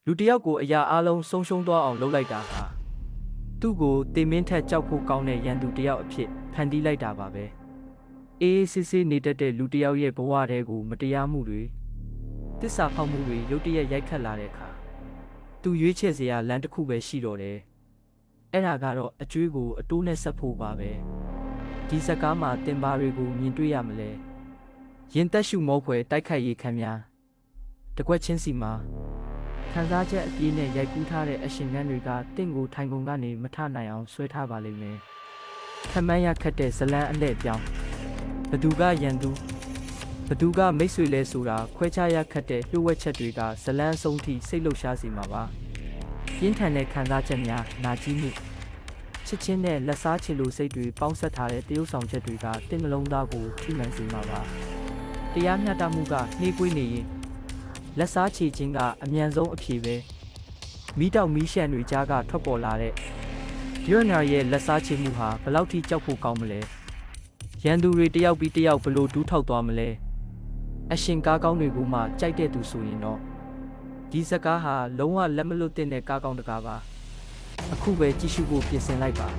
လူတယောက်ကိုအရာအလုံးဆုံးရှုံးသွားအောင်လုပ်လိုက်တာဟာသူ့ကိုတေမင်းထက်ကြောက်ဖို့ကောင်းတဲ့ရန်သူတယောက်အဖြစ်ဖန်တီးလိုက်တာပါပဲအေးစစ်စစ်နေတတ်တဲ့လူတယောက်ရဲ့ဘဝထဲကိုမတရားမှုတွေတစ္ဆာဖောက်မှုတွေရုတ်တရက်ရိုက်ခတ်လာတဲ့အခါသူရွေးချယ်စရာလမ်းတစ်ခုပဲရှိတော့တယ်အဲ့ဒါကတော့အကျွေးကိုအတိုးနဲ့ဆက်ဖို့ပါပဲဒီစကားမှာတင်ပါတွေကိုမြင်တွေ့ရမလဲရင်သက်ရှုမောဖွယ်တိုက်ခိုက်ရေးခံများတကွက်ချင်းစီမှာခံစားချက်အပြည့်နဲ့ရိုက်ကူးထားတဲ့အရှင်ငန်းတွေကတင့်ကိုထိုင်ကုန်ကနေမထနိုင်အောင်ဆွဲထားပါလိမ့်မယ်ခမန်းရခတ်တဲ့ဇလန်းအလှည့်ပြောင်းဘသူကရန်သူဘသူကမိတ်ဆွေလဲဆိုတာခွဲခြားရခတ်တဲ့လှုပ်ဝက်ချက်တွေကဇလန်းအဆုံးထိစိတ်လှုပ်ရှားစေမှာပါပြင်းထန်တဲ့ခံစားချက်များနာကျည်းမှုချစ်ချင်းနဲ့လက်စားချင်လိုစိတ်တွေပေါင်းဆက်ထားတဲ့တရုပ်ဆောင်ချက်တွေကတင့်နှလုံးသားကိုထိမှန်စေမှာပါတရားမျှတမှုကနှေးကွေးနေရင်လက်စားချေခြင်းကအမြန်ဆုံးအဖြေပဲမိတောက်မီးရှံတွေကြားကထွက်ပေါ်လာတဲ့ရွနာရဲ့လက်စားချေမှုဟာဘလောက်ထိကြောက်ဖို့ကောင်းမလဲရန်သူတွေတယောက်ပြီးတယောက်ဘလို့ဒူးထောက်သွားမလဲအရှင်ကားကောင်းတွေကိုမှကြိုက်တဲ့သူဆိုရင်တော့ဒီစကားဟာလုံးဝလက်မလွတ်တဲ့ကားကောင်းတကားပါအခုပဲကြည့်ရှုဖို့ပြင်ဆင်လိုက်ပါ